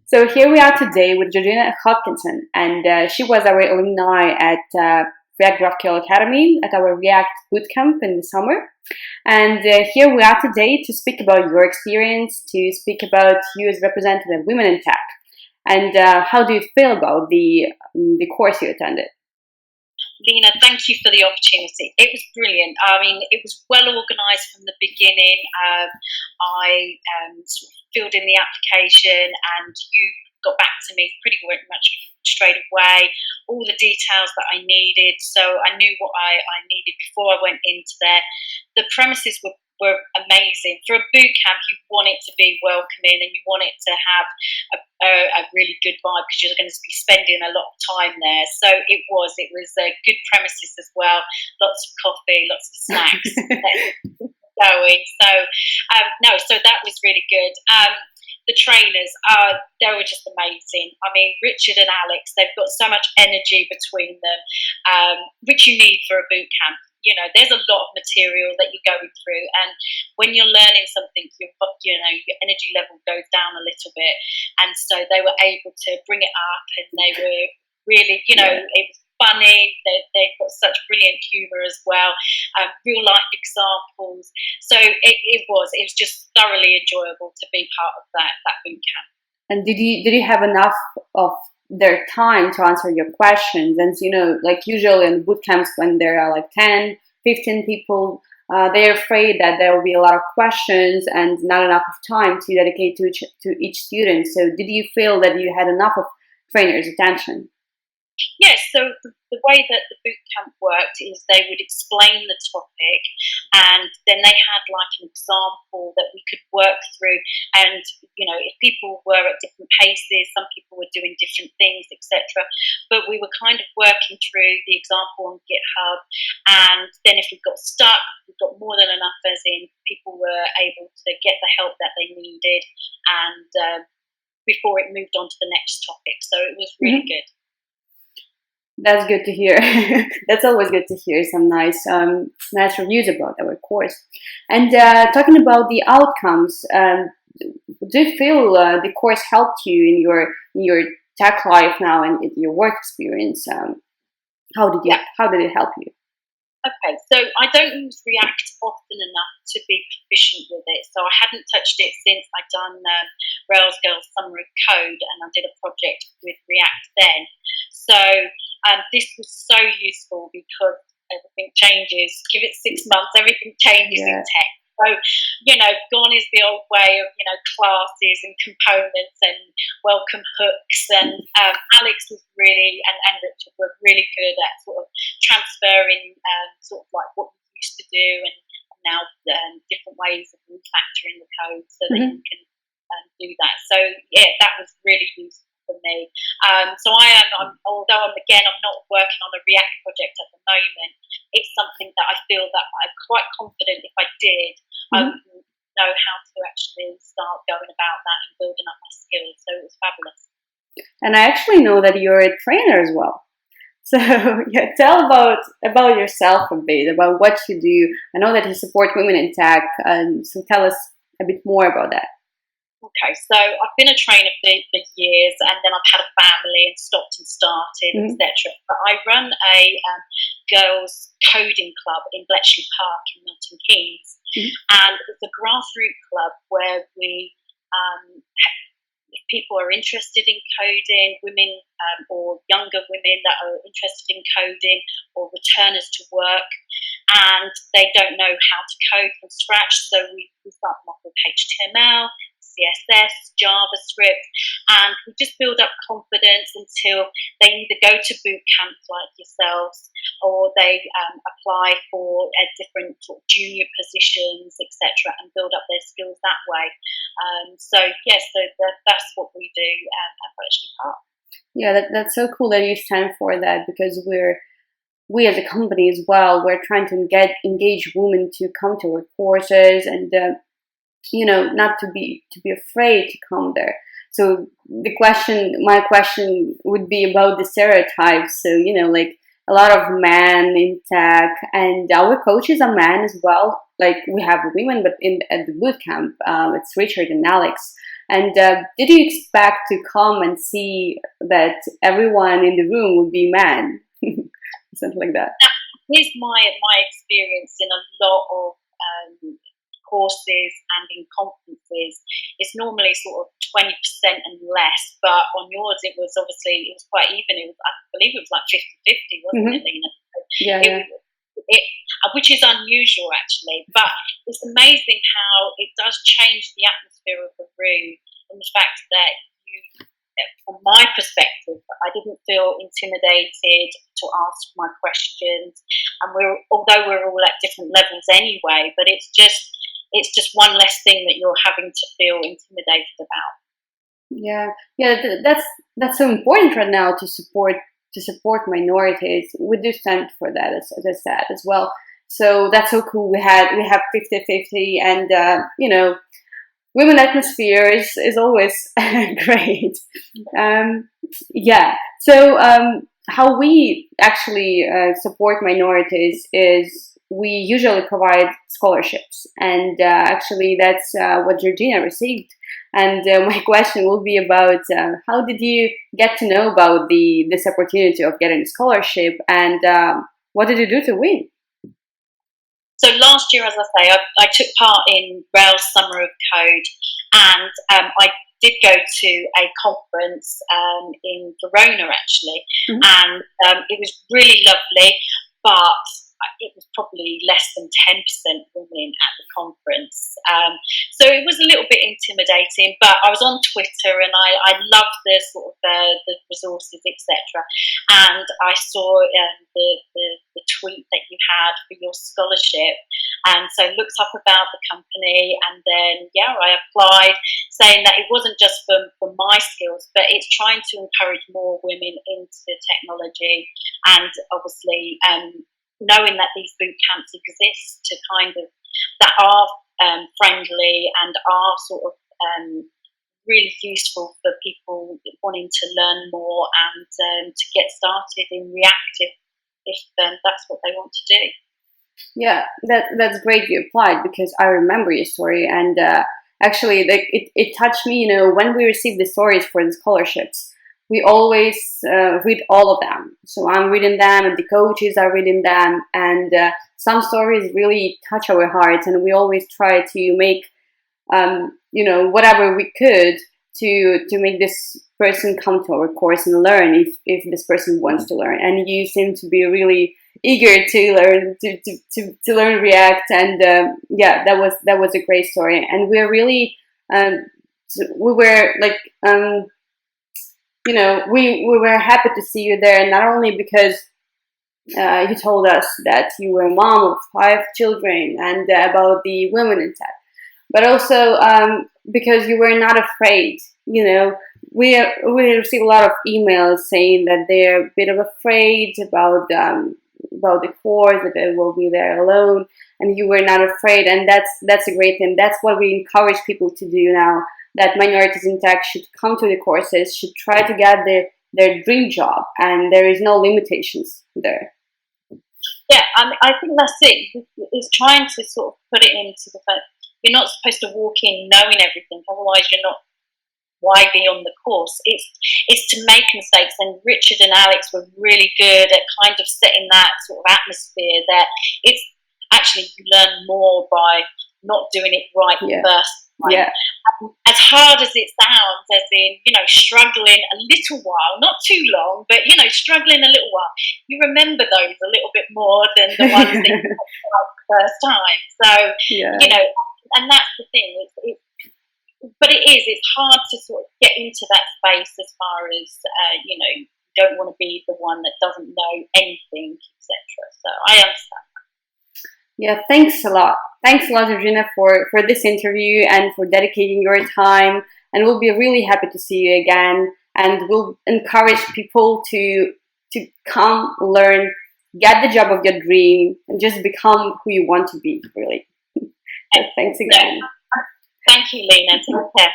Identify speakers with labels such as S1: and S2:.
S1: So here we are today with Georgina Hodgkinson, and she was our alumni at React GraphQL Academy at our React Bootcamp in the summer. And here we are today to speak about your experience, to speak about you as representative of women in tech, and how do you feel about the course you attended?
S2: Lena, thank you for the opportunity. It was brilliant. I mean, it was well organised from the beginning. I sort of filled in the application and you got back to me pretty much straight away, all the details that I needed. So I knew what I needed before I went into there. The premises were amazing. For a boot camp, you want it to be welcoming and you want it to have a really good vibe because you're going to be spending a lot of time there. So it was a good premises as well. Lots of coffee, lots of snacks going. So that was really good. The trainers, they were just amazing. I mean, Richard and Alex, they've got so much energy between them, which you need for a boot camp. You know, there's a lot of material that you're going through, and when you're learning something, your energy level goes down a little bit. And so they were able to bring it up, and they were really, it was funny. They've got such brilliant humour as well, real life examples. So it was just thoroughly enjoyable to be part of that boot camp.
S1: And did you have enough of their time to answer your questions? And like usually in boot camps, when there are like 10, 15 people, they're afraid that there will be a lot of questions and not enough of time to dedicate to each student. So did you feel that you had enough of trainers' attention?
S2: Yes, so the way that the bootcamp worked is they would explain the topic and then they had like an example that we could work through. And, if people were at different paces, some people were doing different things, etc. But we were kind of working through the example on GitHub. And then if we got stuck, we got more than enough, as in people were able to get the help that they needed and before it moved on to the next topic. So it was really good.
S1: That's good to hear. That's always good to hear some nice reviews about our course. And talking about the outcomes, do you feel the course helped you in your tech life now and in your work experience? How did it help you?
S2: Okay, so I don't use React often enough to be proficient with it. So I hadn't touched it since I'd done Rails Girls Summer of Code, and I did a project with React then. So this was so useful because everything changes. Give it 6 months, everything changes in tech. So, gone is the old way of, classes and components and welcome hooks. And Alex was really, and Richard were really good at sort of transferring sort of like what we used to do and now different ways of refactoring the code so that you can do that. So, that was really useful for me. So although I'm not working on a React project at the moment, it's something that I feel that I'm quite confident if I did, I would know how to actually start going about that and building up my skills. So it was fabulous.
S1: And I actually know that you're a trainer as well. So tell about yourself a bit, about what you do. I know that you support women in tech, so tell us a bit more about that.
S2: Okay, so I've been a trainer for years, and then I've had a family and stopped and started, etc. But I run a girls' coding club in Bletchley Park in Milton Keynes, and it's a grassroots club where we, if people are interested in coding, women or younger women that are interested in coding or returners to work, and they don't know how to code from scratch, so we start them off with HTML, CSS, JavaScript, and we just build up confidence until they either go to boot camps like yourselves or they apply for different sort of junior positions, etc., and build up their skills that way. So that's what we do at Bletchley Park.
S1: Yeah, that's so cool that you stand for that, because we as a company as well, we're trying to engage women to come to our courses and not to be afraid to come there. So my question would be about the stereotypes. So like a lot of men in tech, and our coaches are men as well. Like we have women, but at the bootcamp, it's Richard and Alex. And did you expect to come and see that everyone in the room would be men? Something like that.
S2: Here's my experience in a lot of courses and in conferences. It's normally sort of 20% and less, but on yours it was quite even. I believe it was like 50-50, wasn't it, Lena?
S1: Yeah.
S2: Which is unusual actually, but it's amazing how it does change the atmosphere of the room, and the fact that from my perspective, I didn't feel intimidated to ask my questions, and although we're all at different levels anyway, but it's just one less thing that you're having to feel intimidated about.
S1: Yeah, that's so important right now to support minorities. We do stand for that, as I said as well. So that's so cool. We have 50-50, and women atmosphere is always great. So how we actually support minorities is we usually provide scholarships, and actually that's what Georgina received. And my question will be about how did you get to know about this opportunity of getting a scholarship, and what did you do to win?
S2: So last year, as I say, I took part in Rails Summer of Code, and I did go to a conference in Verona actually, and it was really lovely, but it was probably less than 10% women at the conference. So it was a little bit intimidating, but I was on Twitter and I loved the sort of the resources, etc. And I saw the tweet that you had for your scholarship, and so looked up about the company, and then I applied, saying that it wasn't just for my skills, but it's trying to encourage more women into technology, and obviously knowing that these boot camps exist that are friendly and are sort of really useful for people wanting to learn more and to get started in React if that's what they want to do.
S1: Yeah, that's great you applied, because I remember your story, and actually it touched me. When we received the stories for the scholarships, we always read all of them. So I'm reading them, and the coaches are reading them, and some stories really touch our hearts, and we always try to make whatever we could to make this person come to our course and learn if this person wants to learn. And you seem to be really eager to learn to learn React, and that was a great story. And we're really we were like we were happy to see you there, not only because you told us that you were a mom of 5 children and about the women in tech, but also because you were not afraid. We receive a lot of emails saying that they're a bit of afraid about the course, that they will be there alone, and you were not afraid, and that's a great thing. That's what we encourage people to do now, that minorities in tech should come to the courses, should try to get their dream job, and there is no limitations there.
S2: Yeah, I think that's it. It's trying to sort of put it into the fact you're not supposed to walk in knowing everything, otherwise you're not. Why be on the course? It's to make mistakes, and Richard and Alex were really good at kind of setting that sort of atmosphere that it's actually you learn more by not doing it right first time.
S1: Yeah.
S2: As hard as it sounds, as in, struggling a little while, not too long, but, struggling a little while, you remember those a little bit more than the ones that you had the first time. So, and that's the thing. But it's hard to sort of get into that space as far as, you don't want to be the one that doesn't know anything, etc. So I understand that.
S1: Yeah, thanks a lot. Thanks a lot, Georgina, for this interview and for dedicating your time. And we'll be really happy to see you again. And we'll encourage people to come, learn, get the job of your dream, and just become who you want to be, really. So thanks again.
S2: Thank you, Lena. Take care.